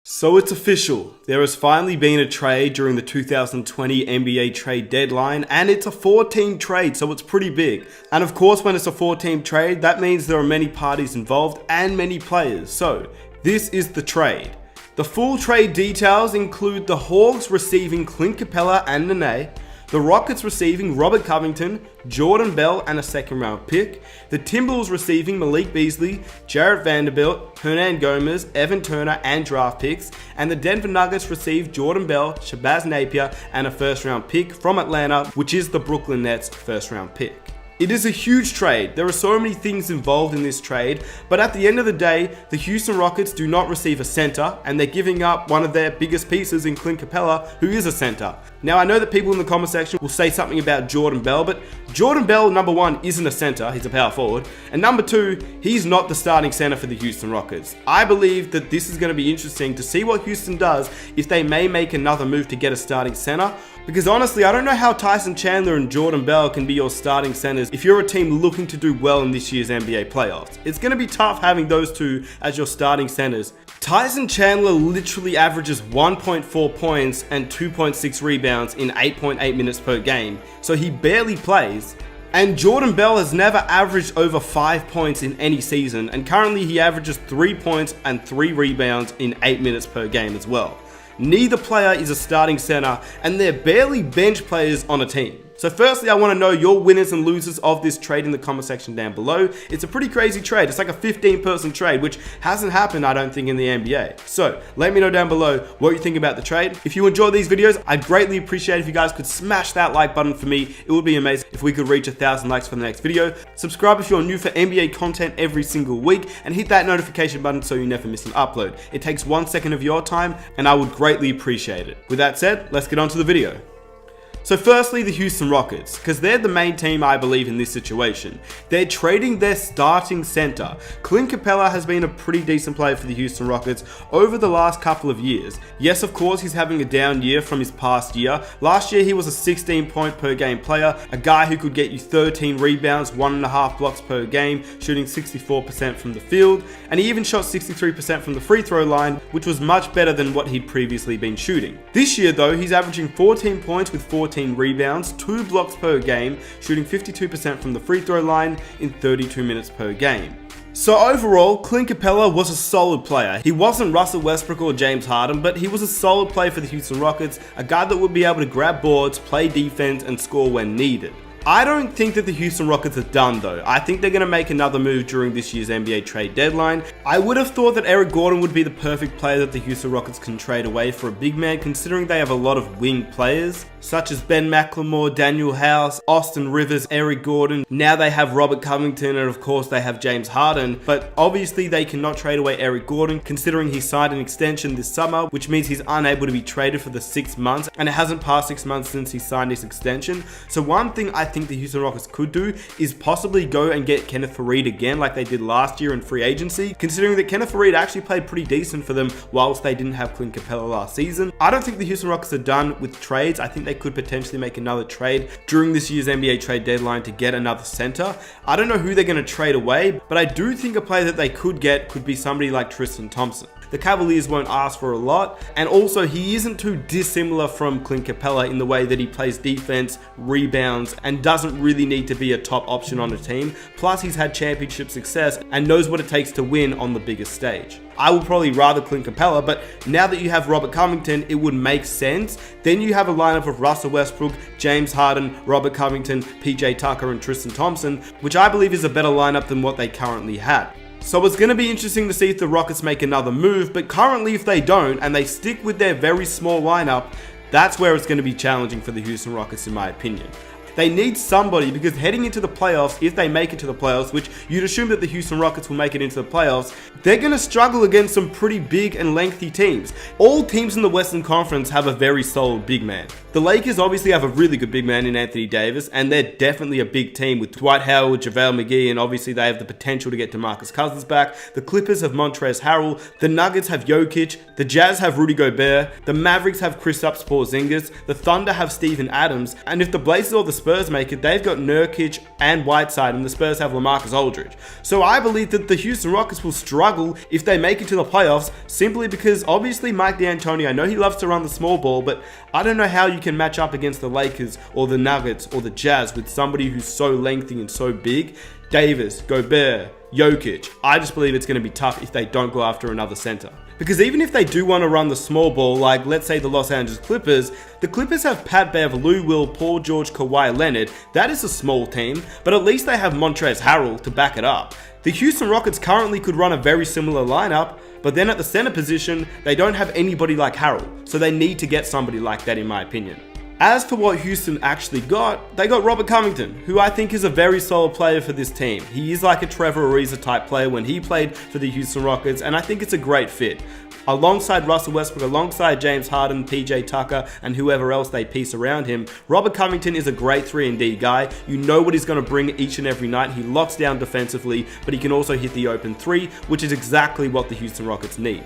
So it's official. There has finally been a trade during the 2020 NBA trade deadline, and it's a 4-team trade, so it's pretty big. And of course, when it's a 4-team trade, that means there are many parties involved and many players. So this is the trade. The full trade details include the Hawks receiving Clint, Capela and Nene, the Rockets receiving Robert Covington, Jordan Bell and a second round pick, the Timberwolves receiving Malik Beasley, Jarrett Vanderbilt, Hernan Gomez, Evan Turner and draft picks, and the Denver Nuggets received Jordan Bell, Shabazz Napier and a first round pick from Atlanta, which is the Brooklyn Nets first round pick. It is a huge trade. There are so many things involved in this trade, but at the end of the day, the Houston Rockets do not receive a center, and they're giving up one of their biggest pieces in Clint Capela, who is a center. Now, I know that people in the comment section will say something about Jordan Bell, but Jordan Bell, number one, isn't a center, he's a power forward, and number two, he's not the starting center for the Houston Rockets. I believe that this is going to be interesting to see what Houston does if they may make another move to get a starting center, because honestly, I don't know how Tyson Chandler and Jordan Bell can be your starting centers if you're a team looking to do well in this year's NBA playoffs. It's going to be tough having those two as your starting centers. Tyson Chandler literally averages 1.4 points and 2.6 rebounds in 8.8 minutes per game, so he barely plays. And Jordan Bell has never averaged over 5 points in any season, and currently he averages 3 points and 3 rebounds in 8 minutes per game as well. Neither player is a starting center, and they're barely bench players on a team. So firstly, I want to know your winners and losers of this trade in the comment section down below. It's a pretty crazy trade. It's like a 15-person trade, which hasn't happened, I don't think, in the NBA. So let me know down below what you think about the trade. If you enjoy these videos, I'd greatly appreciate if you guys could smash that like button for me. It would be amazing if we could reach 1,000 likes for the next video. Subscribe if you're new for NBA content every single week, and hit that notification button so you never miss an upload. It takes 1 second of your time, and I would greatly appreciate it. With that said, let's get on to the video. So firstly, the Houston Rockets, because they're the main team I believe in this situation. They're trading their starting center. Clint Capela has been a pretty decent player for the Houston Rockets over the last couple of years. Yes, of course, he's having a down year from his past year. Last year, he was a 16 point per game player, a guy who could get you 13 rebounds, 1.5 blocks per game, shooting 64% from the field, and he even shot 63% from the free throw line, which was much better than what he'd previously been shooting. This year though, he's averaging 14 points with 14 rebounds, 2 blocks per game, shooting 52% from the free throw line in 32 minutes per game. So overall, Clint Capela was a solid player. He wasn't Russell Westbrook or James Harden, but he was a solid player for the Houston Rockets, a guy that would be able to grab boards, play defense, and score when needed. I don't think that the Houston Rockets are done though. I think they're going to make another move during this year's NBA trade deadline. I would have thought that Eric Gordon would be the perfect player that the Houston Rockets can trade away for a big man, considering they have a lot of wing players, such as Ben McLemore, Daniel House, Austin Rivers, Eric Gordon. Now they have Robert Covington, and of course they have James Harden, but obviously they cannot trade away Eric Gordon, considering he signed an extension this summer, which means he's unable to be traded for the 6 months, and it hasn't passed 6 months since he signed his extension. So one thing I think the Houston Rockets could do is possibly go and get Kenneth Faried again like they did last year in free agency, considering that Kenneth Faried actually played pretty decent for them whilst they didn't have Clint Capela last season. I don't think the Houston Rockets are done with trades. I think they could potentially make another trade during this year's NBA trade deadline to get another center. I don't know who they're going to trade away, but I do think a player that they could get could be somebody like Tristan Thompson. The Cavaliers won't ask for a lot, and also he isn't too dissimilar from Clint Capela in the way that he plays defense, rebounds, and doesn't really need to be a top option on a team. Plus, he's had championship success and knows what it takes to win on the biggest stage. I would probably rather Clint Capela, but now that you have Robert Covington, it would make sense. Then you have a lineup of Russell Westbrook, James Harden, Robert Covington, PJ Tucker, and Tristan Thompson, which I believe is a better lineup than what they currently had. So it's going to be interesting to see if the Rockets make another move, but currently if they don't and they stick with their very small lineup, that's where it's going to be challenging for the Houston Rockets in my opinion. They need somebody, because heading into the playoffs, if they make it to the playoffs, which you'd assume that the Houston Rockets will make it into the playoffs, they're going to struggle against some pretty big and lengthy teams. All teams in the Western Conference have a very solid big man. The Lakers obviously have a really good big man in Anthony Davis, and they're definitely a big team with Dwight Howard, JaVale McGee, and obviously they have the potential to get DeMarcus Cousins back. The Clippers have Montrezl Harrell, the Nuggets have Jokic, the Jazz have Rudy Gobert, the Mavericks have Kristaps Porzingis, the Thunder have Steven Adams, and if the Blazers or the Spurs make it, they've got Nurkic and Whiteside, and the Spurs have LaMarcus Aldridge. So I believe that the Houston Rockets will struggle if they make it to the playoffs, simply because obviously Mike D'Antoni, I know he loves to run the small ball, but I don't know how you can match up against the Lakers or the Nuggets or the Jazz with somebody who's so lengthy and so big. Davis, Gobert, Jokic. I just believe it's going to be tough if they don't go after another center. Because even if they do want to run the small ball, like let's say the Los Angeles Clippers, the Clippers have Pat Bev, Lou Will, Paul George, Kawhi Leonard. That is a small team, but at least they have Montrezl Harrell to back it up. The Houston Rockets currently could run a very similar lineup, but then at the center position, they don't have anybody like Harrell, so they need to get somebody like that in my opinion. As for what Houston actually got, they got Robert Covington, who I think is a very solid player for this team. He is like a Trevor Ariza type player when he played for the Houston Rockets, and I think it's a great fit. Alongside Russell Westbrook, alongside James Harden, PJ Tucker, and whoever else they piece around him, Robert Covington is a great 3-and-D guy. You know what he's going to bring each and every night. He locks down defensively, but he can also hit the open three, which is exactly what the Houston Rockets need.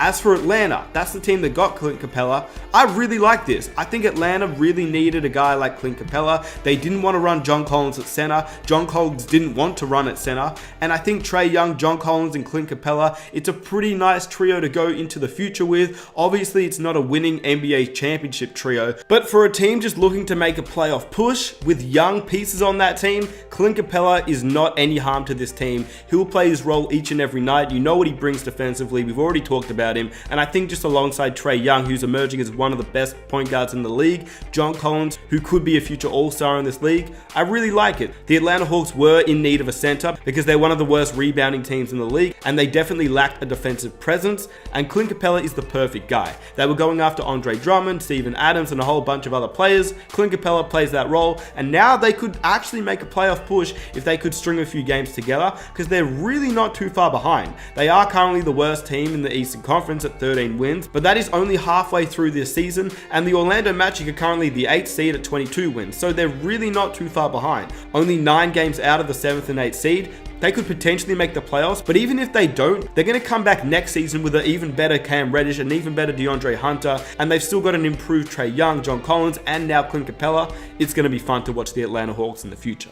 As for Atlanta, that's the team that got Clint Capela. I really like this. I think Atlanta really needed a guy like Clint Capela. They didn't want to run John Collins at center. John Collins didn't want to run at center. And I think Trae Young, John Collins, and Clint Capela, it's a pretty nice trio to go into the future with. Obviously, it's not a winning NBA championship trio, but for a team just looking to make a playoff push with young pieces on that team, Clint Capela is not any harm to this team. He'll play his role each and every night. You know what he brings defensively. We've already talked about him, and I think just alongside Trae Young, who's emerging as one of the best point guards in the league, John Collins, who could be a future all-star in this league, I really like it. The Atlanta Hawks were in need of a center because they're one of the worst rebounding teams in the league, and they definitely lacked a defensive presence, and Clint Capela is the perfect guy. They were going after Andre Drummond, Steven Adams, and a whole bunch of other players. Clint Capela plays that role, and now they could actually make a playoff push if they could string a few games together, because they're really not too far behind. They are currently the worst team in the Eastern Conference at 13 wins, but that is only halfway through this season, and the Orlando Magic are currently the 8th seed at 22 wins, so they're really not too far behind. Only 9 games out of the 7th and 8th seed. They could potentially make the playoffs, but even if they don't, they're going to come back next season with an even better Cam Reddish, an even better DeAndre Hunter, and they've still got an improved Trae Young, John Collins, and now Clint Capela. It's going to be fun to watch the Atlanta Hawks in the future.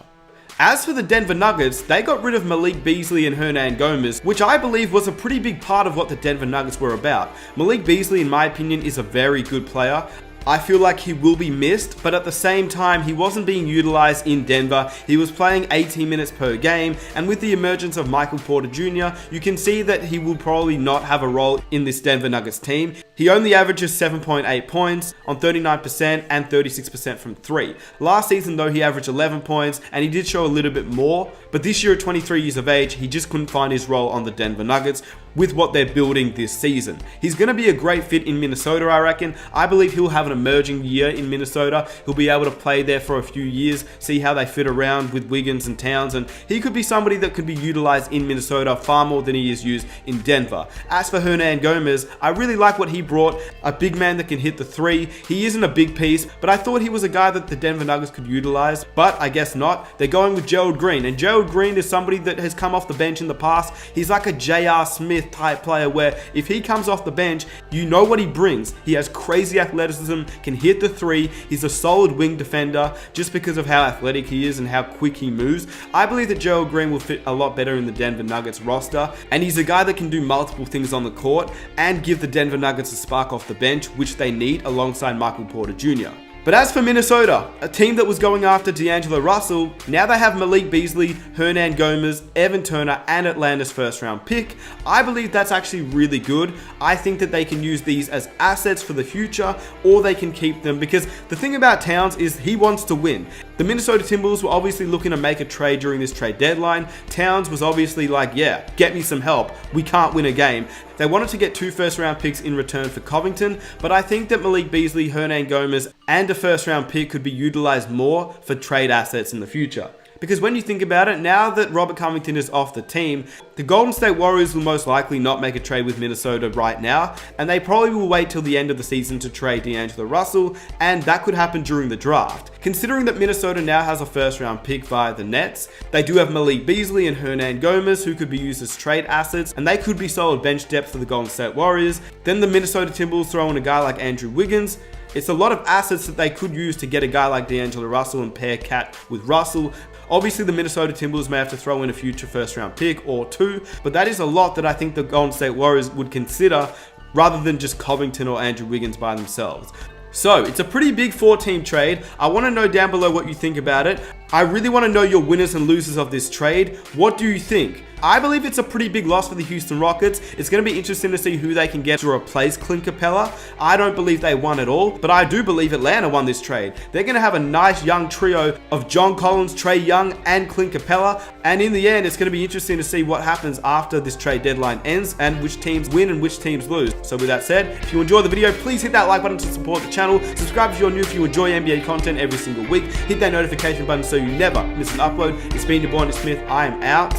As for the Denver Nuggets, they got rid of Malik Beasley and Hernan Gomez, which I believe was a pretty big part of what the Denver Nuggets were about. Malik Beasley, in my opinion, is a very good player. I feel like he will be missed, but at the same time, he wasn't being utilized in Denver. He was playing 18 minutes per game, and with the emergence of Michael Porter Jr., you can see that he will probably not have a role in this Denver Nuggets team. He only averages 7.8 points on 39% and 36% from 3. Last season, though, he averaged 11 points, and he did show a little bit more, but this year at 23 years of age, he just couldn't find his role on the Denver Nuggets with what they're building this season. He's going to be a great fit in Minnesota, I reckon. I believe he'll have an emerging year in Minnesota. He'll be able to play there for a few years, see how they fit around with Wiggins and Towns, and he could be somebody that could be utilized in Minnesota far more than he is used in Denver. As for Hernan Gomez, I really like what he brought, a big man that can hit the three. He isn't a big piece, but I thought he was a guy that the Denver Nuggets could utilize, but I guess not. They're going with Gerald Green, and Gerald Green is somebody that has come off the bench in the past. He's like a J.R. Smith type player where if he comes off the bench, you know what he brings. He has crazy athleticism, can hit the three, he's a solid wing defender just because of how athletic he is and how quick he moves. I believe that Gerald Green will fit a lot better in the Denver Nuggets roster, and he's a guy that can do multiple things on the court and give the Denver Nuggets a spark off the bench, which they need alongside Michael Porter Jr. But as for Minnesota, a team that was going after D'Angelo Russell, now they have Malik Beasley, Hernan Gomez, Evan Turner, and Atlanta's first round pick. I believe that's actually really good. I think that they can use these as assets for the future, or they can keep them, because the thing about Towns is he wants to win. The Minnesota Timberwolves were obviously looking to make a trade during this trade deadline. Towns was obviously like, yeah, get me some help. We can't win a game. They wanted to get 2 first round picks in return for Covington, but I think that Malik Beasley, Hernan Gomez, and a first round pick could be utilized more for trade assets in the future. Because when you think about it, now that Robert Covington is off the team, the Golden State Warriors will most likely not make a trade with Minnesota right now, and they probably will wait till the end of the season to trade D'Angelo Russell, and that could happen during the draft. Considering that Minnesota now has a first round pick via the Nets, they do have Malik Beasley and Hernan Gomez who could be used as trade assets, and they could be solid bench depth for the Golden State Warriors. Then the Minnesota Timberwolves throw in a guy like Andrew Wiggins. It's a lot of assets that they could use to get a guy like D'Angelo Russell and pair Cat with Russell. Obviously, the Minnesota Timberwolves may have to throw in a future first-round pick or two, but that is a lot that I think the Golden State Warriors would consider rather than just Covington or Andrew Wiggins by themselves. So, it's a pretty big 4-team trade. I want to know down below what you think about it. I really want to know your winners and losers of this trade. What do you think? I believe it's a pretty big loss for the Houston Rockets. It's going to be interesting to see who they can get to replace Clint Capela. I don't believe they won at all, but I do believe Atlanta won this trade. They're going to have a nice young trio of John Collins, Trae Young, and Clint Capela. And in the end, it's going to be interesting to see what happens after this trade deadline ends and which teams win and which teams lose. So with that said, if you enjoy the video, please hit that like button to support the channel. Subscribe if you're new if you enjoy NBA content every single week. Hit that notification button so you never miss an upload. It's been your boy, Smith. I am out.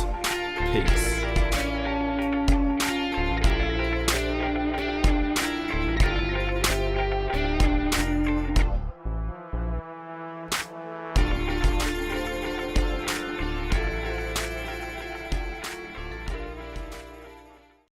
Peace.